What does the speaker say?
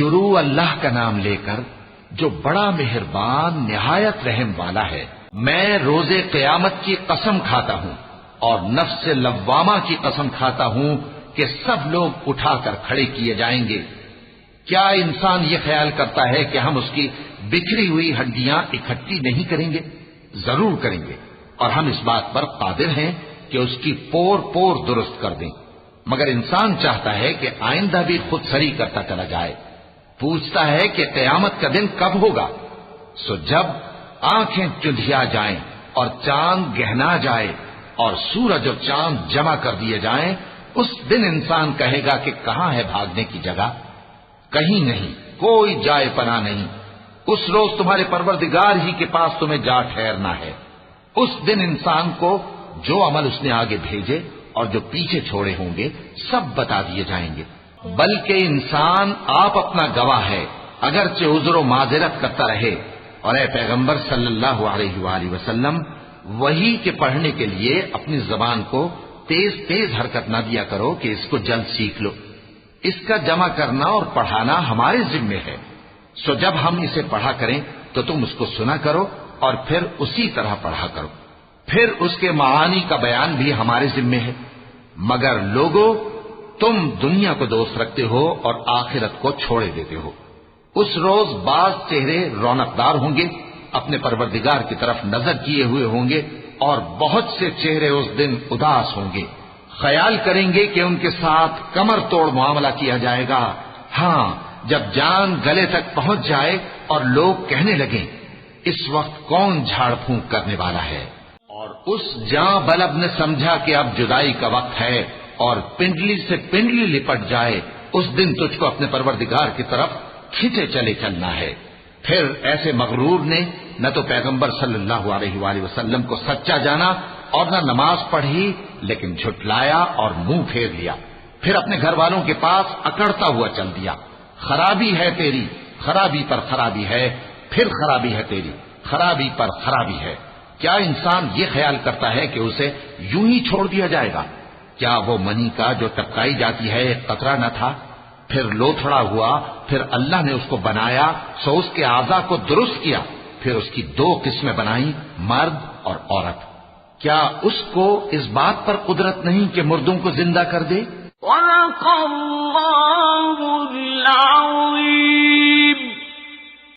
شروع اللہ کا نام لے کر جو بڑا مہربان نہایت رحم والا ہے۔ میں روز قیامت کی قسم کھاتا ہوں اور نفس لوامہ کی قسم کھاتا ہوں کہ سب لوگ اٹھا کر کھڑے کیے جائیں گے۔ کیا انسان یہ خیال کرتا ہے کہ ہم اس کی بکھری ہوئی ہڈیاں اکٹھی نہیں کریں گے؟ ضرور کریں گے، اور ہم اس بات پر قادر ہیں کہ اس کی پور پور درست کر دیں، مگر انسان چاہتا ہے کہ آئندہ بھی خود سری کرتا چلا جائے۔ پوچھتا ہے کہ قیامت کا دن کب ہوگا؟ سو جب آنکھیں چندھیا جائیں اور چاند گہنا جائے اور سورج اور چاند جمع کر دیے جائیں، اس دن انسان کہے گا کہ کہاں ہے بھاگنے کی جگہ؟ کہیں نہیں، کوئی جائے پناہ نہیں۔ اس روز تمہارے پروردگار ہی کے پاس تمہیں جا ٹھہرنا ہے۔ اس دن انسان کو جو عمل اس نے آگے بھیجے اور جو پیچھے چھوڑے ہوں گے سب بتا دیے جائیں گے۔ بلکہ انسان آپ اپنا گواہ ہے، اگرچہ عذر و معذرت کرتا رہے۔ اور اے پیغمبر صلی اللہ علیہ وآلہ وسلم، وحی کے پڑھنے کے لیے اپنی زبان کو تیز تیز حرکت نہ دیا کرو کہ اس کو جلد سیکھ لو۔ اس کا جمع کرنا اور پڑھانا ہمارے ذمے ہے۔ سو جب ہم اسے پڑھا کریں تو تم اس کو سنا کرو اور پھر اسی طرح پڑھا کرو۔ پھر اس کے معانی کا بیان بھی ہمارے ذمے ہے۔ مگر لوگو، تم دنیا کو دوست رکھتے ہو اور آخرت کو چھوڑے دیتے ہو۔ اس روز بعض چہرے رونقدار ہوں گے، اپنے پروردگار کی طرف نظر کیے ہوئے ہوں گے، اور بہت سے چہرے اس دن اداس ہوں گے، خیال کریں گے کہ ان کے ساتھ کمر توڑ معاملہ کیا جائے گا۔ ہاں، جب جان گلے تک پہنچ جائے اور لوگ کہنے لگیں اس وقت کون جھاڑ پھونک کرنے والا ہے، اور اس جاں بلب نے سمجھا کہ اب جدائی کا وقت ہے اور پنڈلی سے پنڈلی لپٹ جائے، اس دن تجھ کو اپنے پروردگار کی طرف کھینچے چلے چلنا ہے۔ پھر ایسے مغرور نے نہ تو پیغمبر صلی اللہ علیہ وآلہ وسلم کو سچا جانا اور نہ نماز پڑھی، لیکن جھٹلایا اور منہ پھیر لیا، پھر اپنے گھر والوں کے پاس اکڑتا ہوا چل دیا۔ خرابی ہے تیری، خرابی پر خرابی ہے، پھر خرابی ہے تیری، خرابی پر خرابی ہے۔ کیا انسان یہ خیال کرتا ہے کہ اسے یوں ہی چھوڑ دیا جائے گا؟ کیا وہ منی کا جو ٹپکائی جاتی ہے ایک قطرہ نہ تھا، پھر لوتھڑا ہوا، پھر اللہ نے اس کو بنایا، سو اس کے اعضاء کو درست کیا، پھر اس کی دو قسمیں بنائی، مرد اور عورت۔ کیا اس کو اس بات پر قدرت نہیں کہ مردوں کو زندہ کر دے؟ صدق اللہ العظیم۔